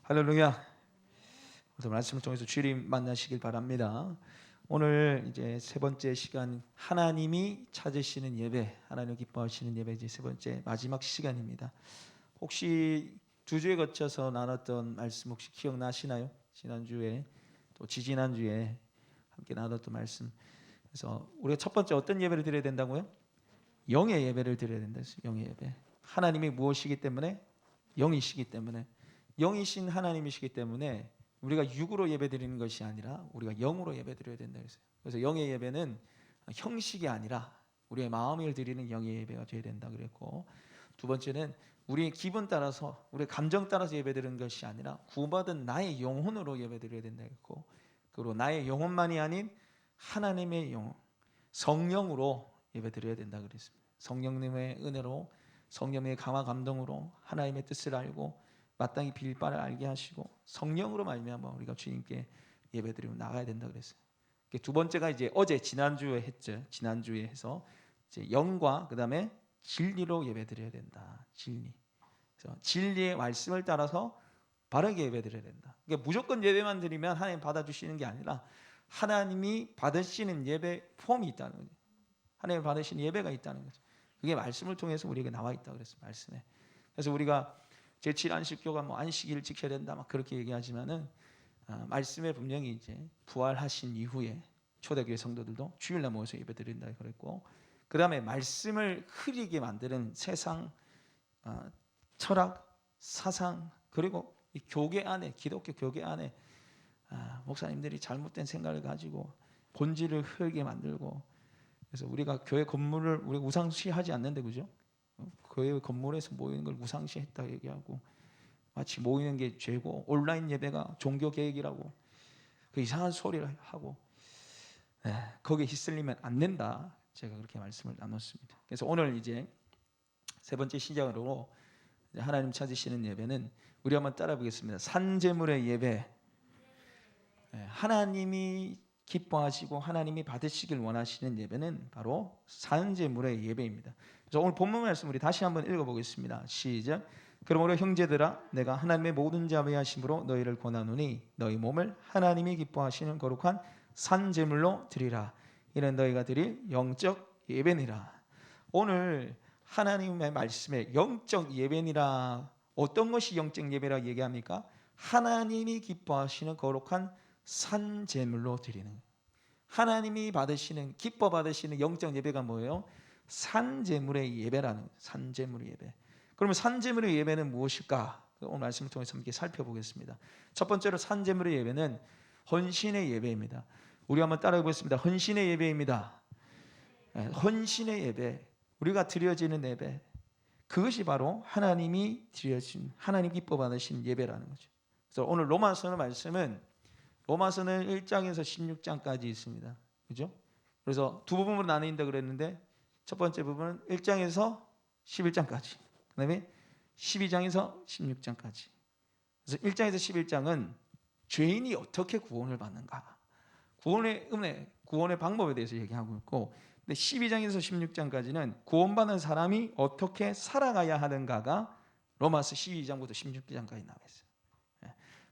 할렐루야. 오늘 말씀을 통해서 주님 만나시길 바랍니다. 오늘 이제 세 번째 시간, 하나님이 찾으시는 예배, 하나님 기뻐하시는 예배, 이제 세 번째 마지막 시간입니다. 혹시 두 주에 거쳐서 나눴던 말씀 혹시 기억나시나요? 지난주에 또 지지난주에 함께 나눴던 말씀. 그래서 우리가 첫 번째 어떤 예배를 드려야 된다고요? 영의 예배를 드려야 된다. 영의 예배. 하나님이 무엇이기 때문에? 영이시기 때문에. 영이신 하나님이시기 때문에 우리가 육으로 예배드리는 것이 아니라 우리가 영으로 예배드려야 된다 그랬어요. 그래서 영의 예배는 형식이 아니라 우리의 마음을 드리는 영의 예배가 되어야 된다 그랬고, 두 번째는 우리의 기분 따라서 우리의 감정 따라서 예배드리는 것이 아니라 구원받은 나의 영혼으로 예배드려야 된다 그랬고, 그리고 나의 영혼만이 아닌 하나님의 영혼, 성령으로 예배드려야 된다 그랬습니다. 성령님의 은혜로, 성령의 강화 감동으로 하나님의 뜻을 알고 마땅히 빌 바를 알게 하시고 성령으로 말미암아 우리가 주님께 예배드리고 나가야 된다 그랬어요. 두 번째가 이제 어제 지난주에 했죠. 지난주에 해서 이제 영과 그다음에 진리로 예배드려야 된다. 진리. 그래서 진리의 말씀을 따라서 바르게 예배드려야 된다. 그러니까 무조건 예배만 드리면 하나님 받아주시는 게 아니라 하나님이 받으시는 예배 폼이 있다는 거죠. 하나님 받으시는 예배가 있다는 거죠. 그게 말씀을 통해서 우리에게 나와 있다고 그랬어요. 말씀에. 그래서 우리가 제7 안식교가 뭐 안식일을 지켜야 된다 막 그렇게 얘기하지만은 말씀에 분명히 이제 부활하신 이후에 초대교회 성도들도 주일날 모여서 예배드린다 그랬고, 그 다음에 말씀을 흐리게 만드는 세상 철학, 사상, 그리고 이 교계 안에, 기독교 교계 안에 목사님들이 잘못된 생각을 가지고 본질을 흐리게 만들고, 그래서 우리가 교회 건물을 우리 우상시하지 않는데, 그죠? 교회 건물에서 모이는 걸 우상시했다 얘기하고 마치 모이는 게 죄고 온라인 예배가 종교 계획이라고 그 이상한 소리를 하고 거기에 휩쓸리면 안 된다. 제가 그렇게 말씀을 나눴습니다. 그래서 오늘 이제 세 번째 시작으로 하나님 찾으시는 예배는 우리 한번 따라 보겠습니다. 산제물의 예배. 하나님이 기뻐하시고 하나님이 받으시길 원하시는 예배는 바로 산제물의 예배입니다. 그래서 오늘 본문 말씀 우리 다시 한번 읽어보겠습니다. 시작. 그러므로 형제들아, 내가 하나님의 모든 자비하심으로 너희를 권하노니 너희 몸을 하나님이 기뻐하시는 거룩한 산제물로 드리라. 이는 너희가 드릴 영적 예배니라. 오늘 하나님의 말씀에 영적 예배니라, 어떤 것이 영적 예배라고 얘기합니까? 하나님이 기뻐하시는 거룩한 산제물로 드리는, 하나님이 받으시는, 기뻐 받으시는 영적 예배가 뭐예요? 산제물의 예배라는 거예요. 산제물의 예배. 그러면 산제물의 예배는 무엇일까? 오늘 말씀을 통해서 함께 살펴보겠습니다. 첫 번째로 산제물의 예배는 헌신의 예배입니다. 우리 한번 따라해 보겠습니다. 헌신의 예배입니다. 헌신의 예배, 우리가 드려지는 예배, 그것이 바로 하나님이 드려진, 하나님 기뻐 받으신 예배라는 거죠. 그래서 오늘 로마서 말씀은 로마서는 1장에서 16장까지 있습니다. 그죠? 그래서 두 부분으로 나뉜다 그랬는데 첫 번째 부분은 1장에서 11장까지, 그 다음에 12장에서 16장까지. 그래서 1장에서 11장은 죄인이 어떻게 구원을 받는가, 구원의 은혜, 구원의 방법에 대해서 얘기하고 있고, 근데 12장에서 16장까지는 구원받은 사람이 어떻게 살아가야 하는가가 로마서 12장부터 16장까지 나와 있어요.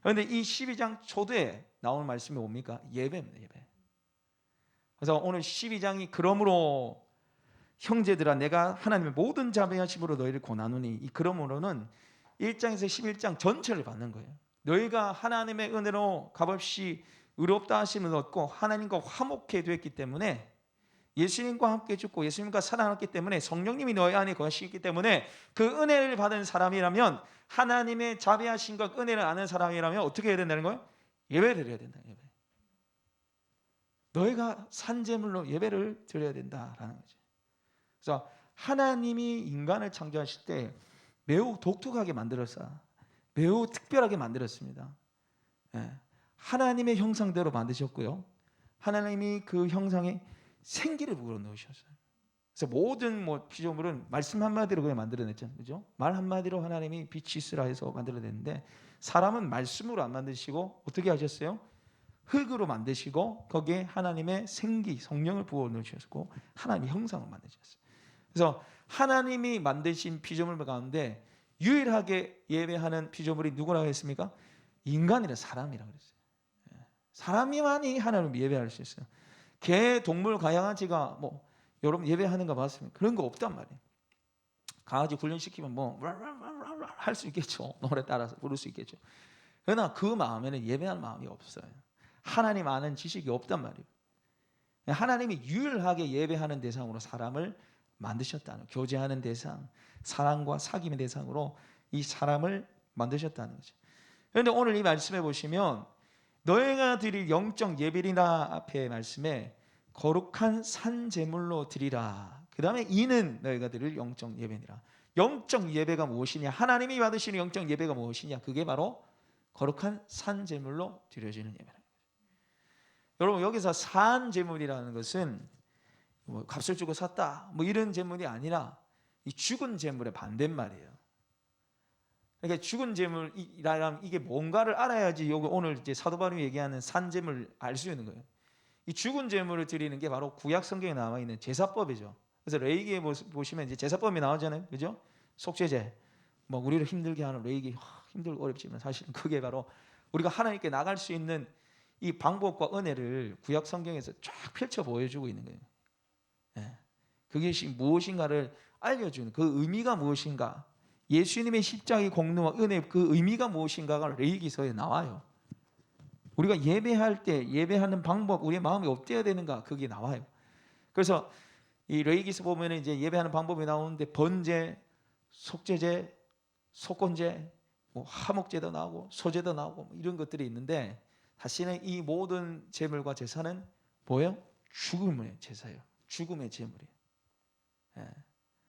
그런데 이 12장 초대에 나오는 말씀이 뭡니까? 예배입니다. 예배. 그래서 오늘 12장이 그러므로 형제들아, 내가 하나님의 모든 자비하심으로 너희를 권하노니, 이 그러므로는 1장에서 11장 전체를 받는 거예요. 너희가 하나님의 은혜로 값없이 의롭다 하심을 얻고 하나님과 화목해 되었기 때문에, 예수님과 함께 죽고 예수님과 살아났기 때문에, 성령님이 너희 안에 거하시기 때문에 그 은혜를 받은 사람이라면, 하나님의 자비하심과 은혜를 아는 사람이라면 어떻게 해야 된다는 거예요? 예배를 드려야 된다. 예배. 너희가 산제물로 예배를 드려야 된다라는 거죠. 그래서 하나님이 인간을 창조하실 때 매우 독특하게 만들었어요. 매우 특별하게 만들었습니다. 하나님의 형상대로 만드셨고요, 하나님이 그 형상에 생기를 불어넣으셨어요. 그래서 모든 피조물은 말씀 한마디로 그냥 만들어냈잖아요. 그죠? 말 한마디로 하나님이 빛이 있으라 해서 만들어냈는데, 사람은 말씀으로 안 만드시고 어떻게 하셨어요? 흙으로 만드시고 거기에 하나님의 생기, 성령을 부어넣으셨고 하나님의 형상을 만드셨어요. 그래서 하나님이 만드신 피조물 가운데 유일하게 예배하는 피조물이 누구라고 했습니까? 인간이라 사람이라 그랬어요. 사람이만이 하나님을 예배할 수 있어요. 개, 동물, 가양아지가 뭐 여러분 예배하는 거 봤습니까? 그런 거 없단 말이에요. 강아지 훈련시키면 뭐 할 수 있겠죠. 노래 따라서 부를 수 있겠죠. 그러나 그 마음에는 예배할 마음이 없어요. 하나님 아는 지식이 없단 말이에요. 하나님이 유일하게 예배하는 대상으로 사람을 만드셨다는, 교제하는 대상, 사랑과 사귐의 대상으로 이 사람을 만드셨다는 거죠. 그런데 오늘 이 말씀에 보시면 너희가 드릴 영적 예배리라 앞에 말씀에 거룩한 산 제물로 드리라. 그 다음에 이는 너희가 드릴 영적 예배니라. 영적 예배가 무엇이냐? 하나님이 받으시는 영적 예배가 무엇이냐? 그게 바로 거룩한 산 제물로 드려지는 예배라. 여러분 여기서 산 제물이라는 것은 뭐 값을 주고 샀다 뭐 이런 제물이 아니라 이 죽은 제물의 반대말이에요. 그러니까 죽은 제물이라면 이게 뭔가를 알아야지 여기 오늘 이제 사도 바울이 얘기하는 산 제물 알 수 있는 거예요. 이 죽은 제물을 드리는 게 바로 구약 성경에 나와 있는 제사법이죠. 그래서 레위기에 보시면 이제 제사법이 나오잖아요, 그죠? 속죄제, 뭐 우리를 힘들게 하는 레위기 힘들고 어렵지만 사실은 그게 바로 우리가 하나님께 나갈 수 있는 이 방법과 은혜를 구약 성경에서 쫙 펼쳐 보여주고 있는 거예요. 예. 그것이 무엇인가를 알려주는 그 의미가 무엇인가, 예수님의 십자가의 공로와 은혜 그 의미가 무엇인가가 레위기서에 나와요. 우리가 예배할 때 예배하는 방법, 우리의 마음이 어때야 되는가 그게 나와요. 그래서 이 레위기서 보면 이제 예배하는 방법이 나오는데 번제, 속죄제, 속건제, 뭐 화목제도 나오고 소제도 나오고 뭐 이런 것들이 있는데 사실은 이 모든 제물과 제사는 뭐예요? 죽음의 제사예요. 죽음의 제물이에요. 예.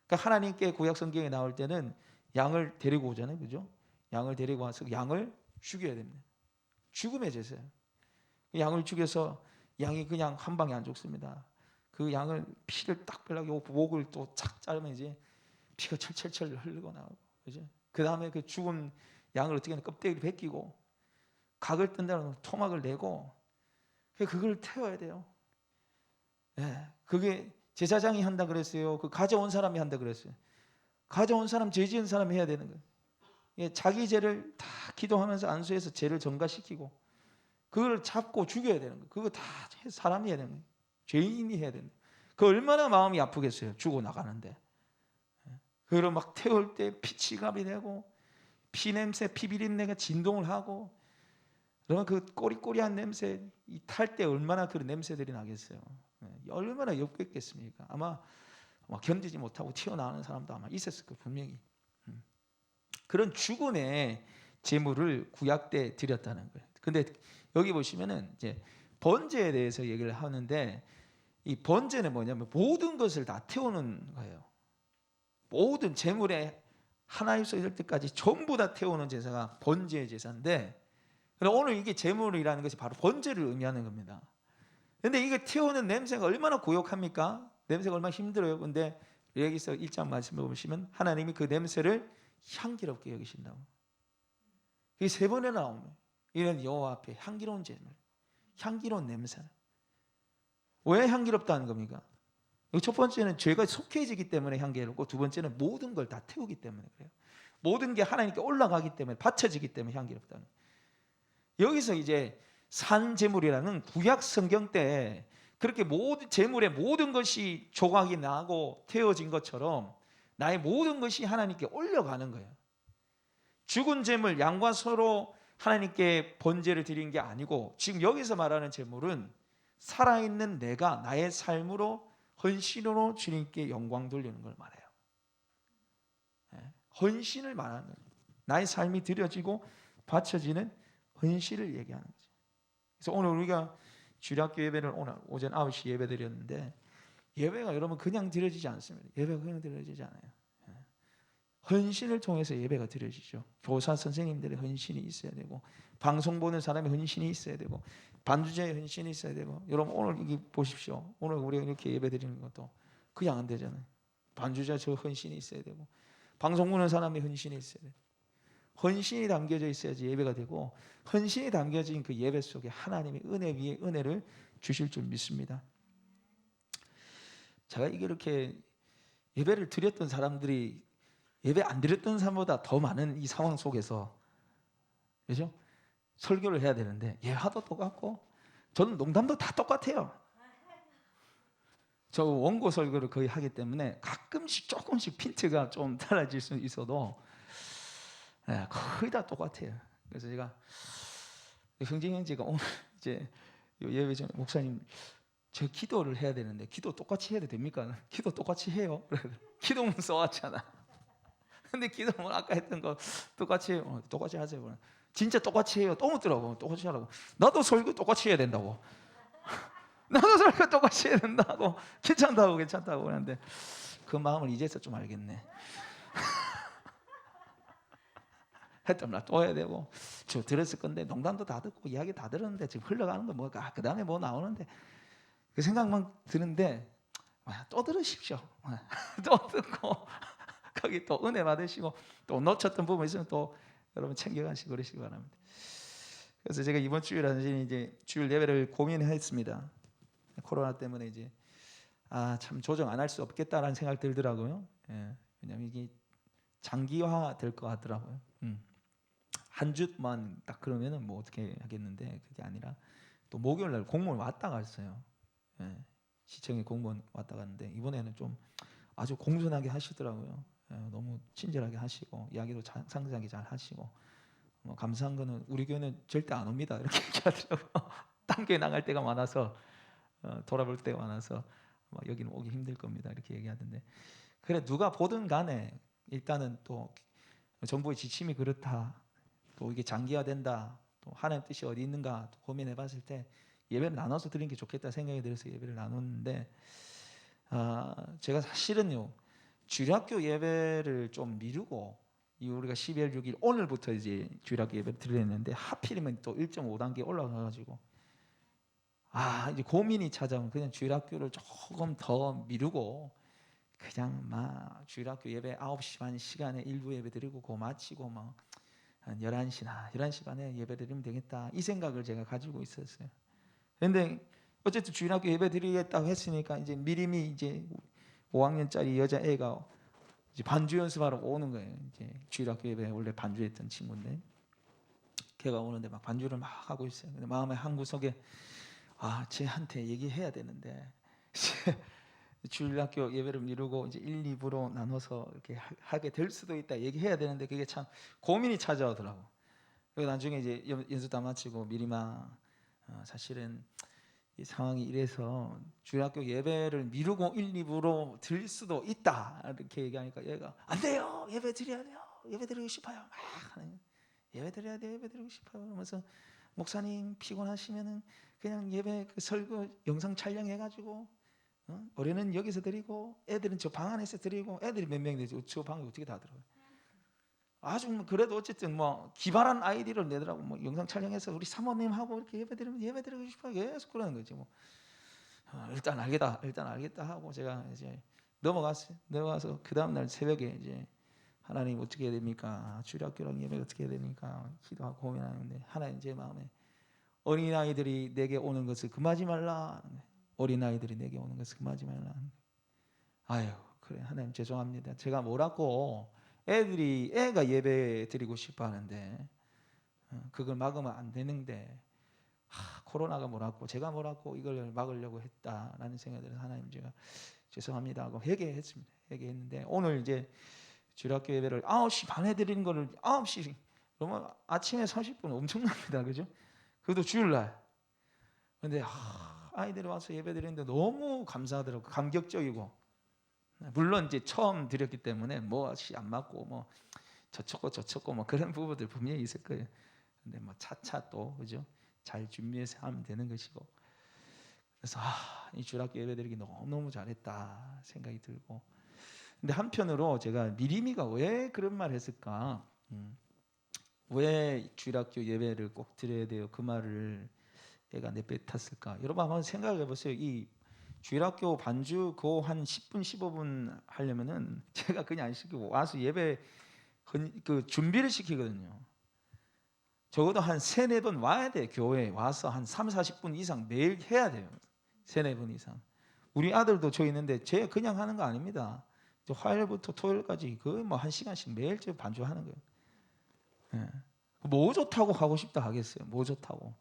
그러니까 하나님께 구약 성경에 나올 때는 양을 데리고 오잖아요, 그죠? 양을 데리고 와서 양을 죽여야 됩니다. 죽음의 제사예요. 양을 죽여서 양이 그냥 한 방에 안 죽습니다. 그 양을 피를 딱 빼려고 목을 또 착 자르면 이제 피가 철철철 흘리고 나오고, 그죠? 그 다음에 그 죽은 양을 어떻게 하냐, 껍데기를 벗기고 각을 뜬다는 토막을 내고 그걸 태워야 돼요. 예, 그게 제사장이 한다 그랬어요. 그 가져온 사람이 한다 그랬어요. 가져온 사람, 죄 지은 사람이 해야 되는 거예요. 예, 자기 죄를 다 기도하면서 안수해서 죄를 전가시키고 그걸 잡고 죽여야 되는 거예요. 그거 다 사람이 해야 되는 거예요. 죄인이 해야 되는 거예요. 그 얼마나 마음이 아프겠어요. 죽어 나가는데. 그걸 막 태울 때 피치갑이 되고 피냄새, 피비린내가 진동을 하고 그러면 그 꼬리꼬리한 냄새, 탈 때 얼마나 그 냄새들이 나겠어요. 얼마나 역겹겠습니까? 아마 견디지 못하고 튀어나오는 사람도 아마 있었을 거예요, 분명히. 그런 죽음의 제물을 구약 때 드렸다는 거예요. 근데 여기 보시면은 이제 번제에 대해서 얘기를 하는데 이 번제는 뭐냐면 모든 것을 다 태우는 거예요. 모든 제물에 하나님께서 이럴 때까지 전부 다 태우는 제사가 번제의 제사인데, 오늘 이게 제물이라는 것이 바로 번제를 의미하는 겁니다. 근데 이게 태우는 냄새가 얼마나 고역합니까? 냄새가 얼마나 힘들어요. 근데 여기서 1장 말씀을 보시면 하나님이 그 냄새를 향기롭게 여기신다고. 그게 3번이나 나옵니다. 이런 여호와 앞에 향기로운 제물, 향기로운 냄새. 왜 향기롭다는 겁니까? 첫 번째는 죄가 속해지기 때문에 향기롭고, 두 번째는 모든 걸 다 태우기 때문에 그래요. 모든 게 하나님께 올라가기 때문에, 바쳐지기 때문에 향기롭다는 거예요. 여기서 이제 산제물이라는 구약 성경 때 그렇게 모든 제물의 모든 것이 조각이 나고 태워진 것처럼 나의 모든 것이 하나님께 올려가는 거예요. 죽은 제물, 양과 소로 하나님께 번제를 드린 게 아니고, 지금 여기서 말하는 제물은 살아있는 내가 나의 삶으로 헌신으로 주님께 영광 돌리는 걸 말해요. 헌신을 말하는 거예요. 나의 삶이 드려지고 바쳐지는 헌신을 얘기하는 거죠. 그래서 오늘 우리가 주일학교 예배를 오늘 오전 9시 예배 드렸는데, 예배가 여러분 그냥 드려지지 않습니다. 예배가 그냥 드려지지 않아요. 헌신을 통해서 예배가 드려지죠. 교사 선생님들의 헌신이 있어야 되고, 방송 보는 사람의 헌신이 있어야 되고, 반주자의 헌신이 있어야 되고. 여러분 오늘 여기 보십시오. 오늘 우리가 이렇게 예배 드리는 것도 그냥 안 되잖아요. 반주자 저 헌신이 있어야 되고, 방송 보는 사람의 헌신이 있어야 돼요. 헌신이 담겨져 있어야지 예배가 되고, 헌신이 담겨진 그 예배 속에 하나님의 은혜 위에 은혜를 주실 줄 믿습니다. 제가 이렇게 예배를 드렸던 사람들이 예배 안 드렸던 사람보다 더 많은 이 상황 속에서, 그렇죠? 설교를 해야 되는데 예화도 똑같고 저는 농담도 다 똑같아요. 저 원고 설교를 거의 하기 때문에 가끔씩 조금씩 핀트가 좀 달라질 수 있어도 거의 다 똑같아요. 그래서 제가 형제 형제가 오늘 이제 예배 전에 목사님 저 기도를 해야 되는데 기도 똑같이 해도 됩니까? 기도 똑같이 해요. 기도문 써왔잖아. 근데 기도문 아까 했던 거 똑같이 해요. 똑같이 하세요. 진짜 똑같이 해요. 또 묻더라고. 똑같이 하라고. 나도 설교 똑같이 해야 된다고. 나도 설교 똑같이 해야 된다고. 괜찮다고 그러는데 그 마음을 이제서 좀 알겠네. 했더니 또 해야 되고 저 들었을 건데 농담도 다 듣고 이야기 다 들었는데 지금 흘러가는 거 뭐가 그 다음에 뭐 나오는데 그 생각만 드는데 또 들으십시오. 또 듣고 거기 또 은혜 받으시고 또 놓쳤던 부분 있으면 또 여러분 챙겨가시고 그러시기 바랍니다. 그래서 제가 이번 주일 완전히 이제 주일 예배를 고민했습니다. 코로나 때문에 이제 참 조정 안 할 수 없겠다라는 생각 들더라고요. 왜냐하면 이게 장기화 될 것 같더라고요. 한 주만 딱 그러면은 뭐 어떻게 하겠는데 그게 아니라 또 목요일 날 공무원 왔다 갔어요. 시청에 공무원 왔다 갔는데 이번에는 좀 아주 공손하게 하시더라고요. 너무 친절하게 하시고 이야기도 상세하게 잘 하시고 뭐 감사한 거는 우리 교회는 절대 안 옵니다 이렇게 얘기하더라고요. 딴 교회 나갈 때가 많아서 돌아볼 때가 많아서 여기는 오기 힘들 겁니다 이렇게 얘기하던데 그래 누가 보든 간에 일단은 또 정부의 지침이 그렇다 또 이게 장기화된다 또 하나님 뜻이 어디 있는가 또 고민해봤을 때 예배를 나눠서 드리는 게 좋겠다 생각이 들어서 예배를 나눴는데 제가 사실은요 주일학교 예배를 좀 미루고 우리가 12월 6일 오늘부터 이제 주일학교 예배를 드렸는데 하필이면 또 1.5단계 올라가가지고 이제 고민이 찾아오면 그냥 주일학교를 조금 더 미루고 그냥 막 주일학교 예배 9시 반 시간에 일부 예배 드리고 그거 마치고 막 한 11시 반에 예배 드리면 되겠다 이 생각을 제가 가지고 있었어요. 그런데 어쨌든 주일학교 예배 드리겠다고 했으니까 이제 미리미 이제 5학년짜리 여자애가 이제 반주 연습하러 오는 거예요. 이제 주일학교 예배 원래 반주했던 친구인데 걔가 오는데 막 반주를 막 하고 있어요. 근데 마음의 한 구석에 쟤한테 얘기해야 되는데 주일학교 예배를 미루고 이제 1, 2부로 나눠서 이렇게 하게 될 수도 있다 얘기해야 되는데 그게 참 고민이 찾아오더라고. 그리고 나중에 이제 연수 다 마치고 미리마 사실은 이 상황이 이래서 주일학교 예배를 미루고 1, 2부로 드릴 수도 있다 이렇게 얘기하니까 얘가 안 돼요 예배 드려야 돼요 예배 드리고 싶어요 막 하는 예배 드려야 돼요 예배 드리고 싶어요 그러면서 목사님 피곤하시면은 그냥 예배 그 설교 영상 촬영해가지고 우리는 여기서 드리고 애들은 저 방 안에서 드리고 애들이 몇 명이 되지 저 방에 어떻게 다 들어요. 아주 그래도 어쨌든 뭐 기발한 아이디어를 내더라고. 뭐 영상 촬영해서 우리 사모님하고 이렇게 예배 드리면 예배 드리고 싶어요. 계속 그러는 거지 뭐. 일단 알겠다 하고 제가 이제 넘어가서 그 다음 날 새벽에 이제 하나님 어떻게 해야 됩니까? 주일학교랑 예배 어떻게 해야 됩니까? 기도하고 고민하는데 하나님 제 마음에 어린아이들이 내게 오는 것을 금하지 말라. 어린아이들이 내게 오는 것을 금하지 말라. 아유 그래 하나님 죄송합니다. 제가 뭐라고 애가 예배 드리고 싶어 하는데 그걸 막으면 안 되는데 코로나가 뭐라고 제가 뭐라고 이걸 막으려고 했다라는 생각이 들어서 하나님 제가 죄송합니다 하고 회개했습니다. 회개했는데 오늘 이제 주일학교 예배를 9시 반에 드리는 거를 9시 그러면 아침에 30분 엄청납니다. 그죠? 그것도 주일날. 근데 아이들이 와서 예배 드리는데 너무 감사하더라고요. 감격적이고. 물론 이제 처음 드렸기 때문에 뭐시 안 맞고 뭐 저쳤고 뭐 그런 부분들 분명히 있을 거예요. 근데 뭐 차차 또 그죠? 잘 준비해서 하면 되는 것이고. 그래서 이 주일학교 예배드리기 너무 잘했다 생각이 들고. 근데 한편으로 제가 미리미가 왜 그런 말 했을까? 왜 주일학교 예배를 꼭 드려야 돼요? 그 말을 애가 내뱉었을까? 여러분 한번 생각해 보세요. 이 주일학교 반주 그거 한 10분 15분 하려면은 제가 그냥 안 시키고 와서 예배 그 준비를 시키거든요. 적어도 한 3-4번 와야 돼. 교회에 와서 한 3-40분 이상 매일 해야 돼요. 3-4번 이상. 우리 아들도 저 있는데 쟤 그냥 하는 거 아닙니다. 화요일부터 토요일까지 거의 뭐 1시간씩 매일 저 반주하는 거예요. 뭐 좋다고 하고 싶다 하겠어요? 뭐 좋다고?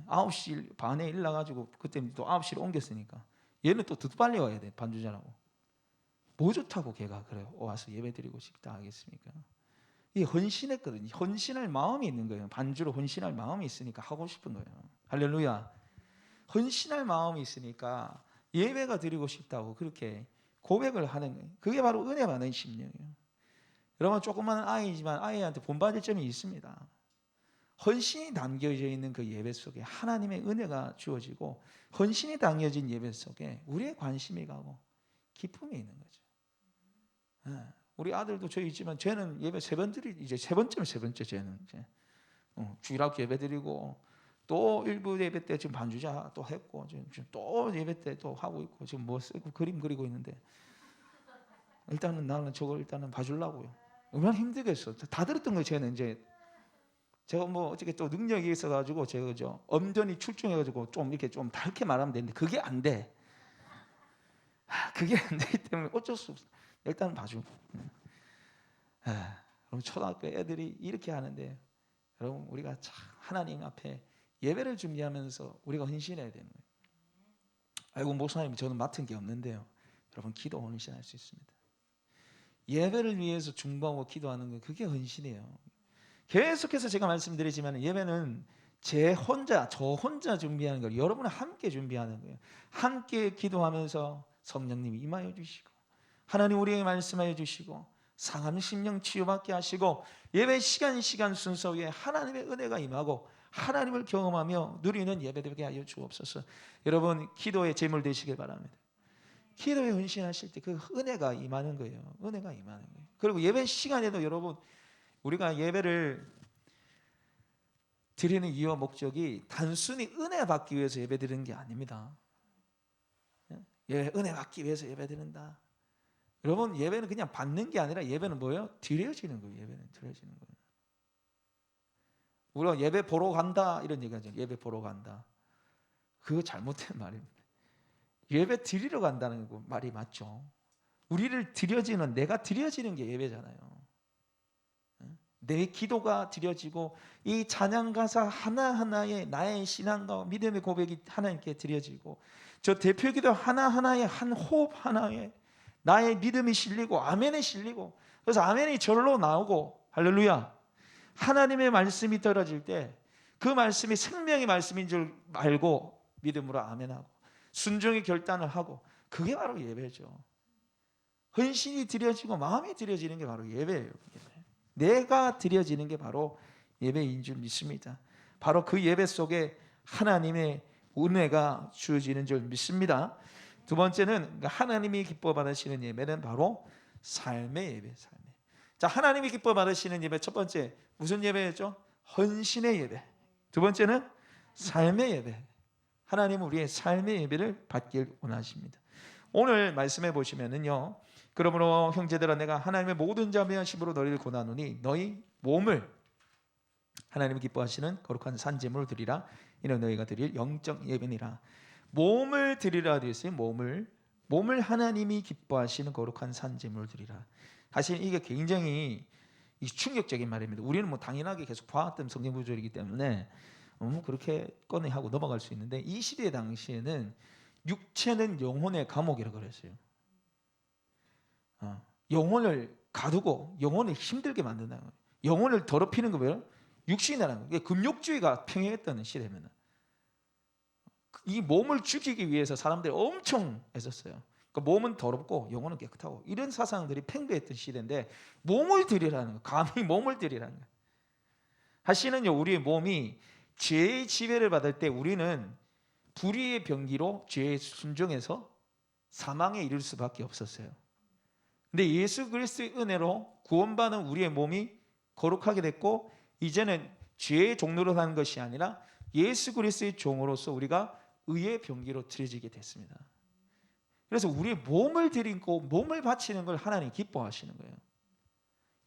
9시 반에 일나가지고 그때 또 9시로 옮겼으니까 얘는 또 더 빨리 와야 돼, 반주자라고. 뭐 좋다고 걔가 그래요 와서 예배 드리고 싶다 하겠습니까? 이 헌신했거든요. 헌신할 마음이 있는 거예요. 반주로 헌신할 마음이 있으니까 하고 싶은 거예요. 할렐루야. 헌신할 마음이 있으니까 예배가 드리고 싶다고 그렇게 고백을 하는 거예요. 그게 바로 은혜 받는 심령이에요. 여러분, 조그마한 아이지만 아이한테 본받을 점이 있습니다. 헌신이 담겨져 있는 그 예배 속에 하나님의 은혜가 주어지고, 헌신이 담겨진 예배 속에 우리의 관심이 가고 기쁨이 있는 거죠. 우리 아들도 저희 있지만 쟤는 예배 세 번 드리, 이제 세 번째 쟤는 이제 주일학 예배 드리고, 또 일부 예배 때 지금 반주자 또 했고, 지금 또 예배 때 또 하고 있고, 지금 뭐 쓰고 그림 그리고 있는데, 일단은 나는 저걸 일단은 봐주려고요. 얼마나 힘들겠어. 다 들었던 거예요. 쟤는 이제 제가 뭐 어떻게 또 능력이 있어가지고 제가 엄전히 출중해가지고 좀 이렇게 좀 다르게 말하면 되는데 그게 안 돼. 그게 안 되기 때문에 어쩔 수 없어. 일단 봐주고. 그럼 초등학교 애들이 이렇게 하는데, 여러분 우리가 참 하나님 앞에 예배를 준비하면서 우리가 헌신해야 되는 거예요. 아이고 목사님 저는 맡은 게 없는데요. 여러분 기도 헌신할 수 있습니다. 예배를 위해서 중보하고 기도하는 거, 그게 헌신이에요. 계속해서 제가 말씀드리지만 예배는 저 혼자 준비하는 거예요. 여러분은 함께 준비하는 거예요. 함께 기도하면서 성령님이 임하여 주시고, 하나님 우리에게 말씀하여 주시고, 상한 심령 치유받게 하시고, 예배 시간 순서 위에 하나님의 은혜가 임하고 하나님을 경험하며 누리는 예배 되게 하여 주옵소서. 여러분 기도의 제물 되시길 바랍니다. 기도에 헌신하실 때 그 은혜가 임하는 거예요. 은혜가 임하는 거예요. 그리고 예배 시간에도 여러분, 우리가 예배를 드리는 이유와 목적이 단순히 은혜 받기 위해서 예배 드리는 게 아닙니다. 은혜 받기 위해서 예배 드린다. 여러분 예배는 그냥 받는 게 아니라 예배는 뭐예요? 드려지는 거예요. 예배는 드려지는 거예요. 우리가 예배 보러 간다 이런 얘기하죠. 예배 보러 간다. 그거 잘못된 말입니다. 예배 드리러 간다는 거 말이 맞죠. 우리를 드려지는, 내가 드려지는 게 예배잖아요. 내 기도가 드려지고 이 찬양 가사 하나하나에 나의 신앙과 믿음의 고백이 하나님께 드려지고, 저 대표기도 하나하나에 한 호흡 하나에 나의 믿음이 실리고 아멘이 실리고, 그래서 아멘이 절로 나오고, 할렐루야, 하나님의 말씀이 떨어질 때 그 말씀이 생명의 말씀인 줄 알고 믿음으로 아멘하고 순종의 결단을 하고, 그게 바로 예배죠. 헌신이 드려지고 마음이 드려지는 게 바로 예배예요. 예배. 내가 드려지는 게 바로 예배인 줄 믿습니다. 바로 그 예배 속에 하나님의 은혜가 주어지는 줄 믿습니다. 두 번째는 하나님이 기뻐 받으시는 예배는 바로 삶의 예배. 자, 하나님이 기뻐 받으시는 예배, 첫 번째 무슨 예배였죠? 헌신의 예배. 두 번째는 삶의 예배. 하나님은 우리의 삶의 예배를 받길 원하십니다. 오늘 말씀해 보시면은요, 그러므로 형제들아 내가 하나님의 모든 자비하심으로 너희를 권하노니 너희 몸을 하나님이 기뻐하시는 거룩한 산제물을 드리라. 이는 너희가 드릴 영적 예배니라. 몸을 드리라 되어 있어요. 몸을 하나님이 기뻐하시는 거룩한 산제물을 드리라. 사실 이게 굉장히 충격적인 말입니다. 우리는 뭐 당연하게 계속 봐왔던 성경 구절이기 때문에 그렇게 꺼내하고 넘어갈 수 있는데, 이 시대 당시에는 육체는 영혼의 감옥이라고 그랬어요. 영혼을 가두고 영혼을 힘들게 만든다는 거예요. 영혼을 더럽히는 거 뭐예요? 육신이라는 거예요. 금욕주의가 평행했던 시대면 이 몸을 죽이기 위해서 사람들이 엄청 애썼어요. 그러니까 몸은 더럽고 영혼은 깨끗하고, 이런 사상들이 팽배했던 시대인데 몸을 드리라는 거예요. 감히 몸을 드리라는 거예요. 사실은요, 우리의 몸이 죄의 지배를 받을 때 우리는 불의의 병기로 죄에 순종해서 사망에 이를 수밖에 없었어요. 근데 예수 그리스도의 은혜로 구원받은 우리의 몸이 거룩하게 됐고, 이제는 죄의 종로로 사는 것이 아니라 예수 그리스도의 종으로서 우리가 의의 병기로 드려지게 됐습니다. 그래서 우리의 몸을 드리고 몸을 바치는 걸 하나님 기뻐하시는 거예요.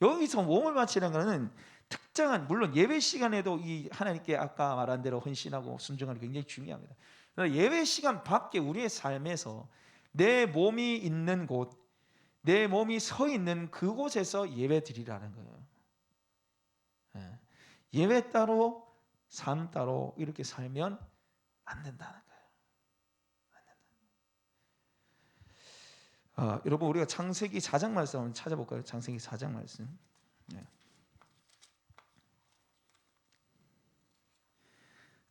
여기서 몸을 바치는 것은 특정한, 물론 예배 시간에도 이 하나님께 아까 말한 대로 헌신하고 순종하는 게 굉장히 중요합니다. 그러나 예배 시간 밖에 우리의 삶에서 내 몸이 있는 곳, 내 몸이 서 있는 그곳에서 예배 드리라는 거예요. 예배 따로 삶 따로 이렇게 살면 안 된다는 거예요. 여러분 우리가 창세기 4장 말씀 한번 찾아볼까요? 창세기 4장 말씀. 네.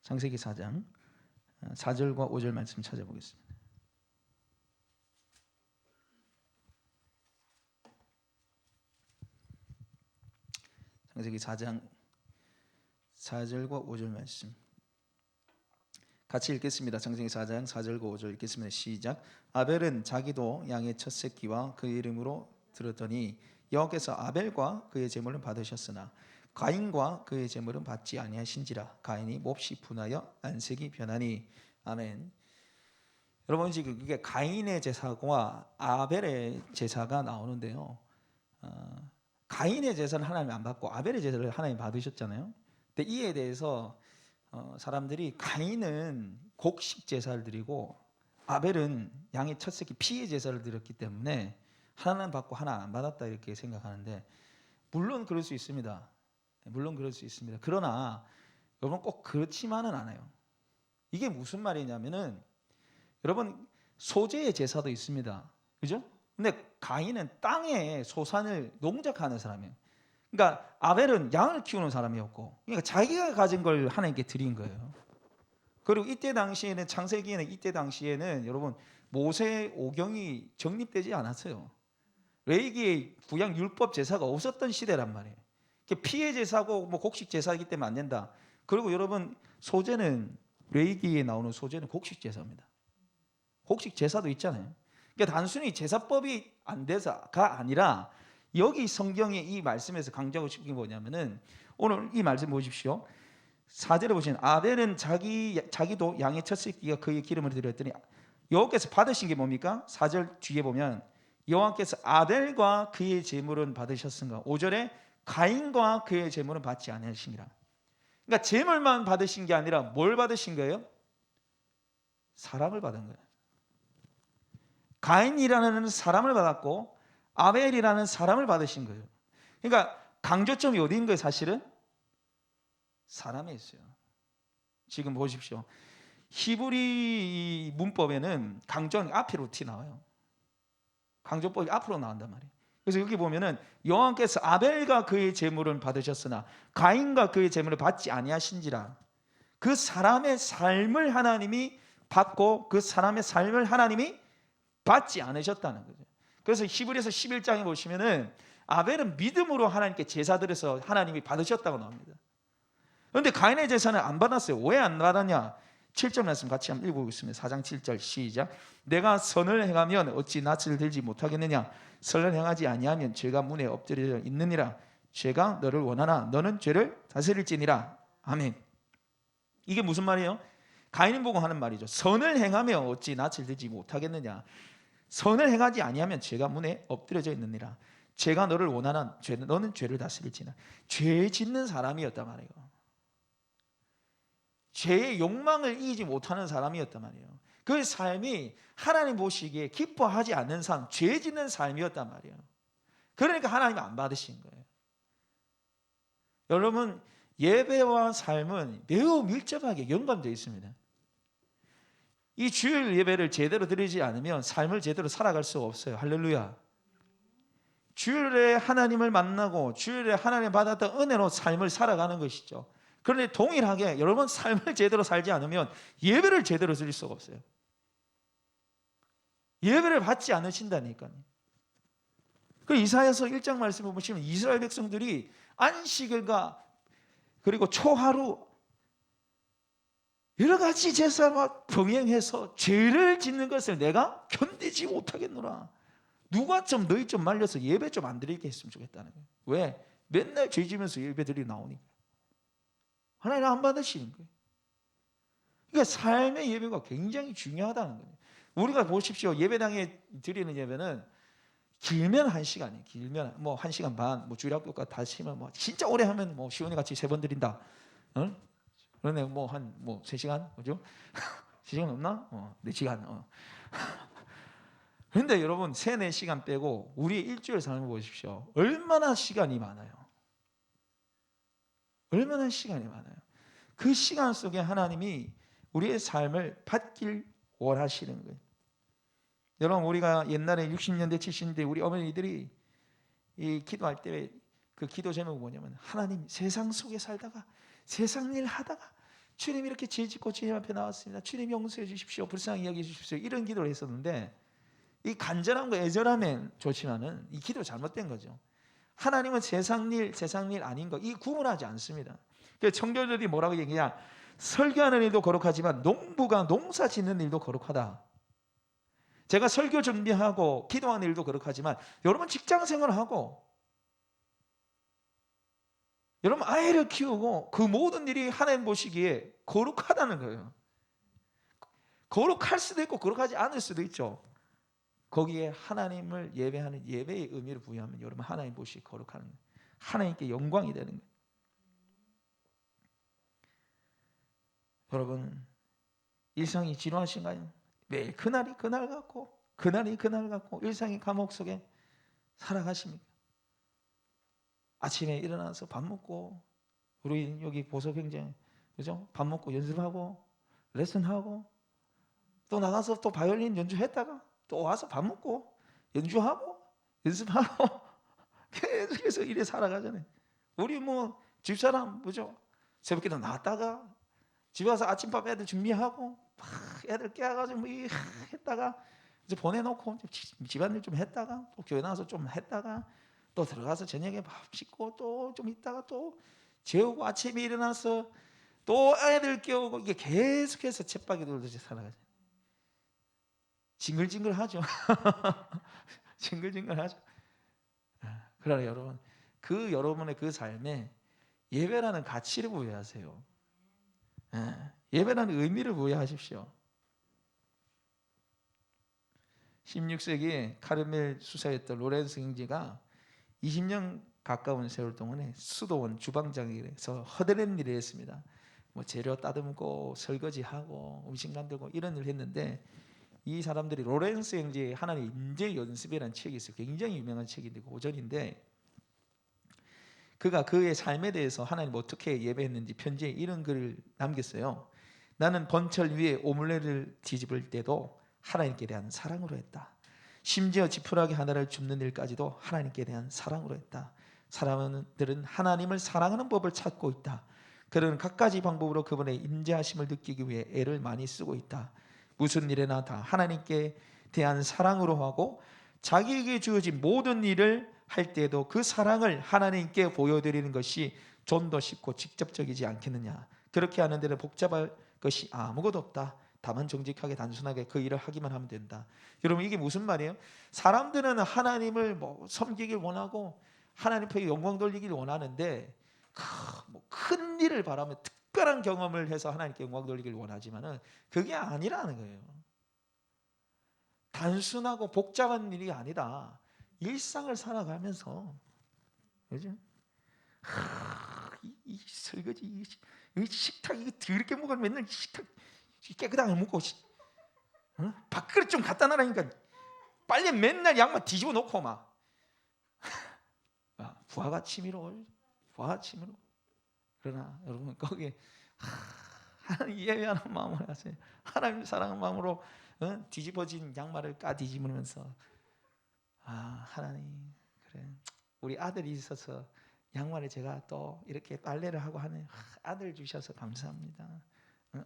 창세기 4장 4절과 5절 말씀 찾아보겠습니다. 창세기 4장 4절과 5절 말씀 같이 읽겠습니다. 창세기 4장 4절과 5절 읽겠습니다. 시작. 아벨은 자기도 양의 첫 새끼와 그 이름으로 들었더니 여호와께서 아벨과 그의 제물을 받으셨으나 가인과 그의 제물은 받지 아니하신지라. 가인이 몹시 분하여 안색이 변하니. 아멘. 여러분 지금 이게 가인의 제사와 아벨의 제사가 나오는데요. 가인의 제사는 하나님 안 받고 아벨의 제사를 하나님 받으셨잖아요. 근데 이에 대해서 사람들이 가인은 곡식 제사를 드리고 아벨은 양의 첫 새끼 피의 제사를 드렸기 때문에 하나는 받고 하나 안 받았다 이렇게 생각하는데 물론 그럴 수 있습니다. 물론 그럴 수 있습니다. 그러나 여러분 꼭 그렇지만은 않아요. 이게 무슨 말이냐면은 여러분 소재의 제사도 있습니다. 그죠? 근데 가인은 땅에 소산을 농작하는 사람이에요. 그러니까 아벨은 양을 키우는 사람이었고, 그러니까 자기가 가진 걸 하나님께 드린 거예요. 그리고 이때 당시에는 창세기에는 이때 당시에는 여러분 모세 오경이 정립되지 않았어요. 레위기의 구약 율법 제사가 없었던 시대란 말이에요. 피해 제사고 뭐 곡식 제사이기 때문에 안 된다. 그리고 여러분 소제는 레위기에 나오는 소제는 곡식 제사입니다. 곡식 제사도 있잖아요. 그러니까 단순히 제사법이 안 돼서가 아니라 여기 성경의 이 말씀에서 강조하고 싶은 게 뭐냐면은 오늘 이 말씀 보십시오. 4절에 보시면 아벨은 자기도 양의 첫 새끼가 그의 기름을 드렸더니 여호와께서 받으신 게 뭡니까? 4절 뒤에 보면 여호와께서 아벨과 그의 제물은 받으셨은가? 5절에 가인과 그의 제물은 받지 아니하시니라. 그러니까 제물만 받으신 게 아니라 뭘 받으신 거예요? 사람을 받은 거예요. 가인이라는 사람을 받았고 아벨이라는 사람을 받으신 거예요. 그러니까 강조점이 어디인 거예요? 사실은 사람에 있어요. 지금 보십시오. 히브리 문법에는 강조는 앞으로 티 나와요. 강조법이 앞으로 나온단 말이에요. 그래서 여기 보면은 여호와께서 아벨과 그의 제물을 받으셨으나 가인과 그의 제물을 받지 아니하신지라. 그 사람의 삶을 하나님이 받고 그 사람의 삶을 하나님이 받지 않으셨다는 거죠. 그래서 히브리서 11장에 보시면은 아벨은 믿음으로 하나님께 제사 드려서 하나님이 받으셨다고 나옵니다. 그런데 가인의 제사는 안 받았어요. 왜 안 받았냐? 7절 말씀 같이 한번 읽어보겠습니다. 4장 7절 시작. 내가 선을 행하면 어찌 낯을 들지 못하겠느냐? 선을 행하지 아니하면 죄가 문에 엎드려 있느니라. 죄가 너를 원하나 너는 죄를 다스릴지니라. 아멘. 이게 무슨 말이에요? 가인 보고 하는 말이죠. 선을 행하면 어찌 낯을 들지 못하겠느냐? 선을 행하지 아니하면 죄가 문에 엎드려져 있느니라. 죄가 너를 원하나 너는 죄를 다스릴지나. 죄 짓는 사람이었단 말이에요. 죄의 욕망을 이기지 못하는 사람이었단 말이에요. 그 삶이 하나님 보시기에 기뻐하지 않는 삶, 죄 짓는 삶이었단 말이에요. 그러니까 하나님이 안 받으신 거예요. 여러분 예배와 삶은 매우 밀접하게 연관되어 있습니다. 이 주일 예배를 제대로 드리지 않으면 삶을 제대로 살아갈 수가 없어요. 할렐루야. 주일에 하나님을 만나고 주일에 하나님 받았던 은혜로 삶을 살아가는 것이죠. 그런데 동일하게 여러분 삶을 제대로 살지 않으면 예배를 제대로 드릴 수가 없어요. 예배를 받지 않으신다니까요. 그 이사야서 1장 말씀을 보시면 이스라엘 백성들이 안식일과 그리고 초하루 여러 가지 제사와 병행해서 죄를 짓는 것을 내가 견디지 못하겠노라. 누가 좀 너희 좀 말려서 예배 좀 안 드리게 했으면 좋겠다는 거예요. 왜? 맨날 죄 지면서 예배들이 나오니까. 하나님 안 받으시는 거예요. 그러니까 삶의 예배가 굉장히 중요하다는 거예요. 우리가 보십시오. 예배당에 드리는 예배는 길면 1시간이에요. 길면 뭐 1시간 반, 뭐 주일학교가 다 치면 뭐 진짜 오래 하면 뭐 시온이 같이 3번 드린다. 응? 그런데 뭐 한 3시간 그죠? 3시간 넘나? 4시간. 그런데 여러분 3-4시간 빼고 우리의 일주일 삶을 보십시오. 얼마나 시간이 많아요. 얼마나 시간이 많아요. 그 시간 속에 하나님이 우리의 삶을 받길 원하시는 거예요. 여러분, 우리가 옛날에 60년대 70년대 우리 어머니들이 이 기도할 때 그 기도 제목이 뭐냐면, 하나님, 세상 속에 살다가 세상 일 하다가 주님 이렇게 죄 짓고 주님 앞에 나왔습니다. 주님 용서해 주십시오. 불쌍히 여겨 주십시오. 이런 기도를 했었는데, 이 간절함과 애절함은 좋지만은 이 기도 잘못된 거죠. 하나님은 세상 일 아닌 거 이 구분하지 않습니다. 그래서 청교도들이 뭐라고 얘기냐? 설교하는 일도 거룩하지만 농부가 농사 짓는 일도 거룩하다. 제가 설교 준비하고 기도하는 일도 거룩하지만 여러분 직장 생활하고 여러분 아이를 키우고 그 모든 일이 하나님 보시기에 거룩하다는 거예요. 거룩할 수도 있고 거룩하지 않을 수도 있죠. 거기에 하나님을 예배하는 예배의 의미를 부여하면 여러분 하나님 보시기에 거룩하는 거예요. 하나님께 영광이 되는 거예요. 여러분, 일상이 지루하신가요? 매일 그날이 그날 같고 그날이 그날 같고 일상의 감옥 속에 살아가십니까? 아침에 일어나서 밥 먹고, 우리 여기 보석행정 그죠? 밥 먹고 연습하고 레슨하고 또 나가서 또 바이올린 연주했다가 또 와서 밥 먹고 연주하고 연습하고 계속해서 이래 살아가잖아요. 우리 뭐 집사람 그죠? 새벽기도 나왔다가 집에 와서 아침밥 애들 준비하고 애들 깨워가지고 뭐 했다가 이제 보내놓고 집안일 좀 했다가 또 교회 나가서 좀 했다가 또 들어가서 저녁에 밥 씻고 또 좀 있다가 또 재우고 아침에 일어나서 또 애들 깨우고, 이게 계속해서 쳇바퀴 돌듯이 살아가죠. 징글징글하죠. 징글징글하죠. 그러나 여러분, 그 여러분의 그 삶에 예배라는 가치를 부여하세요. 예배라는 의미를 부여하십시오. 16세기에 카르멜 수사였던 로렌스 형제가 20년 가까운 세월 동안에 수도원 주방장에서 허드렛 일을 했습니다. 뭐 재료 따듬고 설거지하고 음식 만들고 이런 일을 했는데, 이 사람들이 로렌스 형제의 하나님의 임재 연습이라는 책이 있어요. 굉장히 유명한 책인데 고전인데, 그가 그의 삶에 대해서 하나님 어떻게 예배했는지 편지에 이런 글을 남겼어요. 나는 번철 위에 오믈렛을 뒤집을 때도 하나님께 대한 사랑으로 했다. 심지어 지푸라기 하나를 줍는 일까지도 하나님께 대한 사랑으로 했다. 사람들은 하나님을 사랑하는 법을 찾고 있다. 그들은 갖가지 방법으로 그분의 임재하심을 느끼기 위해 애를 많이 쓰고 있다. 무슨 일이나 다 하나님께 대한 사랑으로 하고 자기에게 주어진 모든 일을 할 때에도 그 사랑을 하나님께 보여드리는 것이 좀 더 쉽고 직접적이지 않겠느냐. 그렇게 하는 데는 복잡할 것이 아무것도 없다. 다만 정직하게 단순하게 그 일을 하기만 하면 된다. 여러분, 이게 무슨 말이에요? 사람들은 하나님을 섬기길 원하고 하나님 앞에 영광 돌리길 원하는데 큰 일을 바라며 특별한 경험을 해서 하나님께 영광 돌리길 원하지만은 그게 아니라는 거예요. 단순하고 복잡한 일이 아니다. 일상을 살아가면서, 그죠? 이 설거지, 이 식탁 이거 더럽게 먹으면 맨날 식탁 깨끗하게 먹고, 밥그릇 좀 갖다 놔라니까 빨리 맨날 양말 뒤집어 놓고 막 부하가 치밀어. 그러나 여러분 거기에 하나님 예배하는 마음으로 하세요. 하나님 사랑하는 마음으로 뒤집어진 양말을 뒤집으면서 하나님, 그래 우리 아들이 있어서 양말을 제가 또 이렇게 빨래를 하고 하는 아들 주셔서 감사합니다.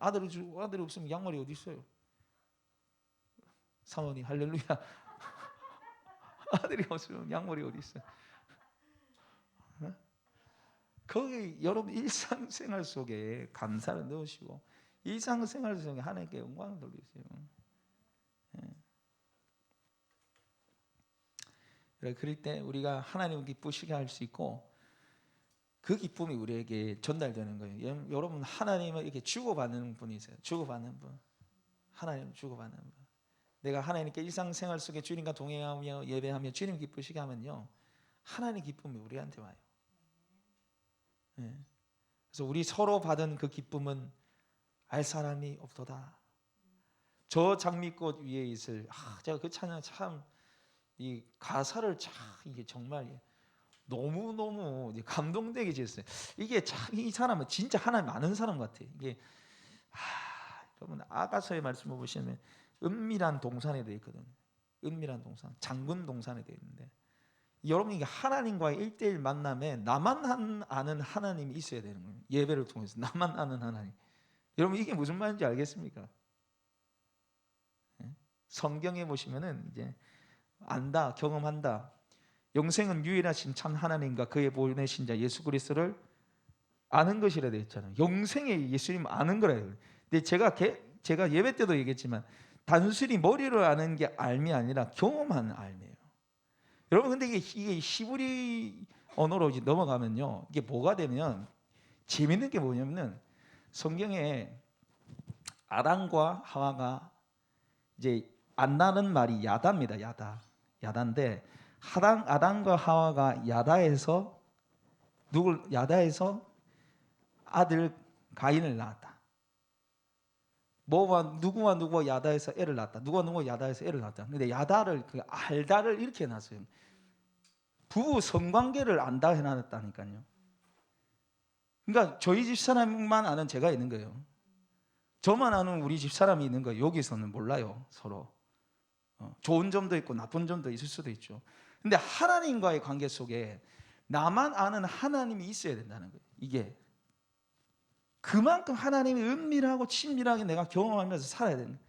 아들이 없으면 양말이 어디 있어요? 사모님 할렐루야. 아들이 없으면 양말이 어디 있어요? 거기 여러분 일상생활 속에 감사를 넣으시고 일상생활 속에 하나님께 영광을 돌리세요. 그럴 때 우리가 하나님을 기쁘시게 할 수 있고 그 기쁨이 우리에게 전달되는 거예요. 여러분, 하나님을 이렇게 주고받는 분이세요. 주고받는 분. 하나님 주고받는 분. 내가 하나님께 일상생활 속에 주님과 동행하며 예배하며 주님 기쁘시게 하면요, 하나님의 기쁨이 우리한테 와요. 그래서 우리 서로 받은 그 기쁨은 알 사람이 없도다. 저 장미꽃 위에 있을 제가 그 찬양 참 이 가사를 참 이게 정말 너무 감동되게 지었어요. 이게 참 이 사람은 진짜 하나님 아는 사람 같아. 이게 여러분 아가서의 말씀을 보시면 은밀한 동산에 되어 있거든. 은밀한 동산, 장군 동산에 되어 있는데 여러분 이게 하나님과의 1대1 만남에 나만 아는 하나님이 있어야 되는 거예요. 예배를 통해서 나만 아는 하나님. 여러분 이게 무슨 말인지 알겠습니까? 성경에 보시면은 이제 안다, 경험한다. 영생은 유일하신 참 하나님과 그의 보내신 자 예수 그리스도를 아는 것이라 되어 있잖아요. 영생의 예수님 아는 거래요. 근데 제가 예배 때도 얘기했지만 단순히 머리로 아는 게 알미 아니라 경험한 알미예요. 여러분 근데 이게 히브리 언어로 이제 넘어가면요. 이게 뭐가 되면 재밌는 게 뭐냐면은 성경에 아담과 하와가 이제 안나는 말이 야다입니다. 야다인데 아담과 하와가 야다에서 아들 가인을 낳았다. 누구와 야다에서 애를 낳았다. 누구와 야다에서 애를 낳았다. 근데 야다를 알다를 이렇게 해놨어요. 부부 성관계를 안다 해놨다니까요. 그러니까 저희 집 사람만 아는 제가 있는 거예요. 저만 아는 우리 집 사람이 있는 거예요. 여기서는 몰라요 서로. 좋은 점도 있고 나쁜 점도 있을 수도 있죠. 근데 하나님과의 관계 속에 나만 아는 하나님이 있어야 된다는 거예요. 이게 그만큼 하나님이 은밀하고 친밀하게 내가 경험하면서 살아야 되는 거예요.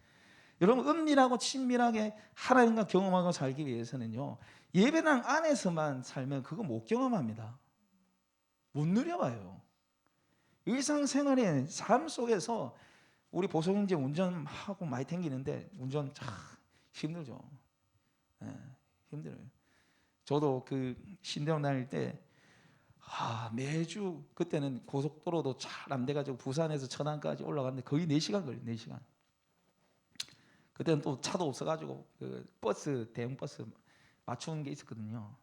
여러분 은밀하고 친밀하게 하나님과 경험하고 살기 위해서는요 예배당 안에서만 살면 그거 못 경험합니다. 못 누려봐요. 일상생활의 삶 속에서 우리 보성형제 운전하고 많이 댕기는데 운전 참 힘들죠. 힘들어요. 저도 그 신대원 다닐 때 매주 그때는 고속도로도 잘 안 돼가지고 부산에서 천안까지 올라갔는데 거의 4시간 걸려요. 4시간. 그때는 또 차도 없어가지고 그 대형 버스 맞추는 게 있었거든요.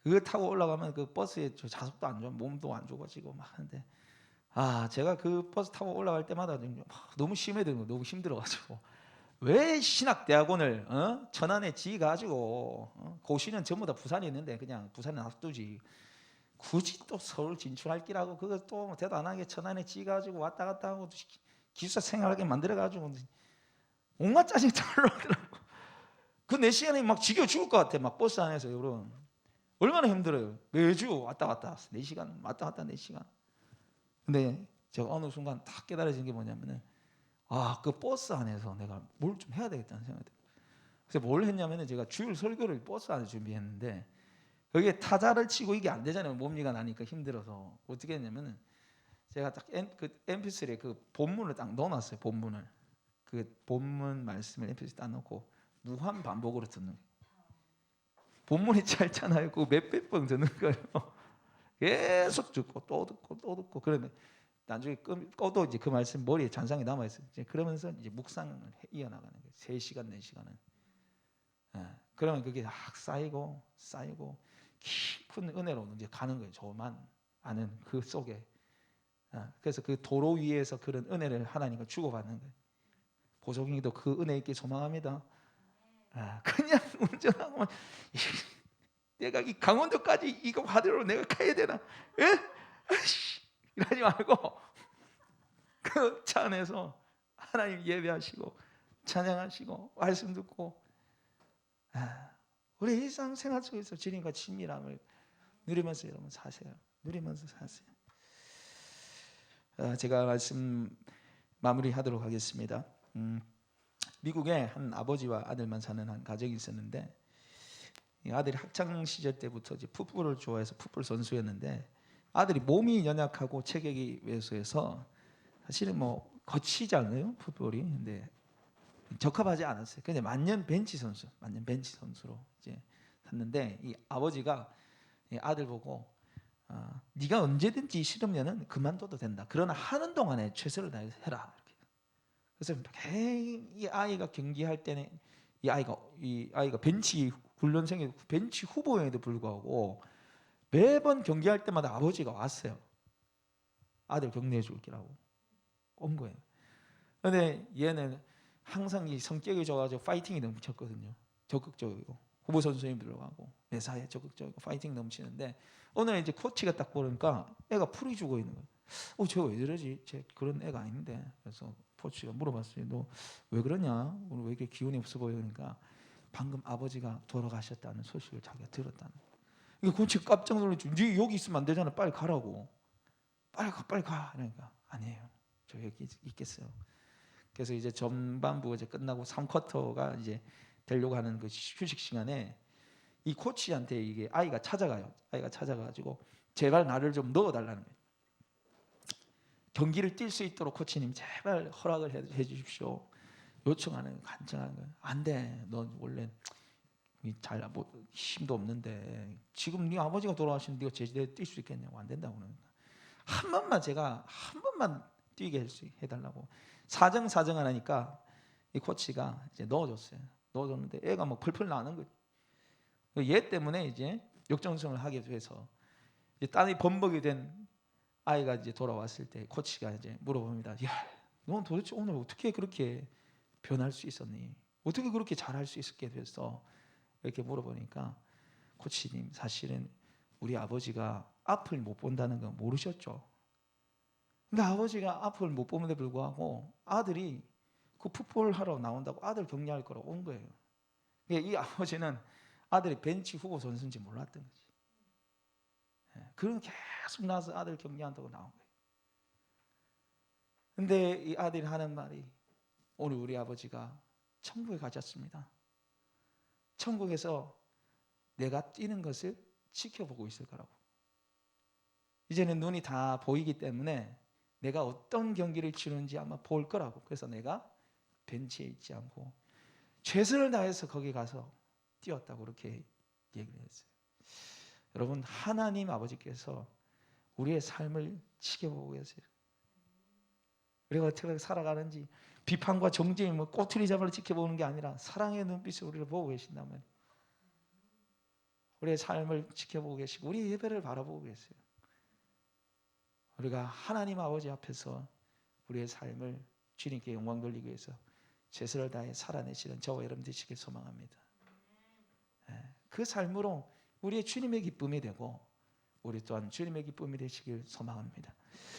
그거 타고 올라가면 그 버스에 좌석도 안 좋아, 몸도 안 좋아지고 막 하는데 제가 그 버스 타고 올라갈 때마다 너무 심해지는 거, 너무 힘들어가지고 왜 신학대학원을 천안에 지가지고 고시는 전부 다 부산에 있는데 그냥 부산에 놔두지 굳이 또 서울 진출할 길하고 그거 또 대단하게 천안에 지가지고 왔다 갔다 하고 기숙사 생활하게 만들어가지고 온갖 짜증이 다 올라오더라고. 그 4시간이 막 지겨 죽을 것 같아. 막 버스 안에서 여러분 얼마나 힘들어요. 매주 왔다 갔다 4시간 왔다 갔다 4시간. 근데 제가 어느 순간 딱 깨달아진 게 뭐냐면은 그 버스 안에서 내가 뭘 좀 해야 되겠다는 생각이 들어요. 그래서 뭘 했냐면은 제가 주일 설교를 버스 안에 준비했는데 거기에 타자를 치고 이게 안 되잖아요. 몸니가 나니까 힘들어서 어떻게 했냐면은 제가 딱 그 MP3에 그 본문을 딱 넣어놨어요. 그 본문 말씀을 MP3에 딱 넣고 무한 반복으로 듣는 거예요. 본문이 짧잖아요. 그거 몇백 번 듣는 거예요. 계속 듣고 또 듣고 그러면 나중에 꺼도 이제 그 말씀 머리에 잔상이 남아 있어요. 그러면서 이제 묵상을 이어나가는 거예요. 3시간 4시간은. 그러면 그게 쌓이고 깊은 은혜로 이제 가는 거예요. 저만 아는 그 속에. 그래서 그 도로 위에서 그런 은혜를 하나님과 주고받는 거예요. 보석이도 그 은혜 있게 소망합니다. 그냥 운전하고 내가 이 강원도까지 이거 받으러 내가 가야 되나? 이러지 말고 그 차 안에서 하나님 예배하시고 찬양하시고 말씀 듣고 우리 일상생활 속에서 주님과 친밀함을 누리면서 여러분 사세요. 누리면서 사세요. 제가 말씀 마무리하도록 하겠습니다. 미국에 한 아버지와 아들만 사는 한 가정이 있었는데 이 아들이 학창 시절 때부터 이제 풋볼을 좋아해서 풋볼 선수였는데 아들이 몸이 연약하고 체격이 왜소해서 사실은 뭐 거치지 않아요 풋볼이. 근데 적합하지 않았어요. 근데 만년 벤치 선수로 이제 샀는데 이 아버지가 이 아들 보고 네가 언제든지 싫으면은 그만둬도 된다. 그러나 하는 동안에 최선을 다해서 해라. 이렇게. 그래서 이 아이가 경기할 때는 이 아이가 벤치 훈련생이 벤치 후보임에도 불구하고 매번 경기할 때마다 아버지가 왔어요. 아들 격려해 줄게라고 온 거예요. 그런데 얘는 항상 이 성격이 좋아가지고 파이팅이 넘쳤거든요. 적극적이고 후보 선수님 들어가고 매사에 적극적이고 파이팅 넘치는데 오늘 이제 코치가 딱 보니까 애가 풀이 주고 있는 거예요. 쟤가 왜 저러지? 쟤 그런 애가 아닌데. 그래서 코치가 물어봤어요. 너 왜 그러냐? 오늘 왜 이렇게 기운이 없어 보여? 그러니까 방금 아버지가 돌아가셨다는 소식을 자기가 들었다는 거예요. 이거 코치 깜짝 놀랐죠. 네 여기 있으면 안 되잖아. 빨리 가라고. 빨리 가. 그러니까 아니에요. 저 여기 있겠어요. 그래서 이제 전반부 이제 끝나고 3쿼터가 이제 되려고 하는 그 휴식 시간에 이 코치한테 이게 아이가 찾아가요. 아이가 찾아가지고 제발 나를 좀 넣어달라는 거예요. 경기를 뛸 수 있도록 코치님 제발 허락을 해 주십시오. 요청하는 간청하는 거예요. 안 돼. 넌 원래 잘 힘도 없는데 지금 네 아버지가 돌아가신 네가 제대로 뛸 수 있겠냐고. 안 된다고 그러니까 한 번만 제가 한 번만 뛰게 해달라고 사정안 하니까 이 코치가 이제 넣어줬어요. 넣어줬는데 애가 막 펄펄 나는 거예요. 얘 때문에 이제 역전승을 하게 돼서 이제 딴이 범벅이 된 아이가 이제 돌아왔을 때 코치가 이제 물어봅니다. 야, 넌 도대체 오늘 어떻게 그렇게 변할 수 있었니? 어떻게 그렇게 잘할 수 있었게 됐어? 이렇게 물어보니까 코치님 사실은 우리 아버지가 앞을 못 본다는 거 모르셨죠? 근데 아버지가 앞을 못 보는데 불구하고 아들이 그 풋볼 하러 나온다고 아들 격려할 거라고 온 거예요. 이 아버지는 아들이 벤치 후보 선수인지 몰랐던 거지. 그럼 계속 나와서 아들 격려한다고 나온 거예요. 근데 이 아들이 하는 말이 오늘 우리 아버지가 천국에 가셨습니다. 천국에서 내가 뛰는 것을 지켜보고 있을 거라고. 이제는 눈이 다 보이기 때문에 내가 어떤 경기를 치는지 아마 볼 거라고. 그래서 내가 벤치에 있지 않고 최선을 다해서 거기 가서 뛰었다고 그렇게 얘기를 했어요. 여러분 하나님 아버지께서 우리의 삶을 지켜보고 계세요. 우리가 어떻게 살아가는지 비판과 정죄의 꼬투리 잡아를 지켜보는 게 아니라 사랑의 눈빛으로 우리를 보고 계신다면 우리의 삶을 지켜보고 계시고 우리의 예배를 바라보고 계세요. 우리가 하나님 아버지 앞에서 우리의 삶을 주님께 영광 돌리기 위해서 최선을 다해 살아내시는 저와 여러분 되시길 소망합니다. 그 삶으로 우리의 주님의 기쁨이 되고 우리 또한 주님의 기쁨이 되시길 소망합니다.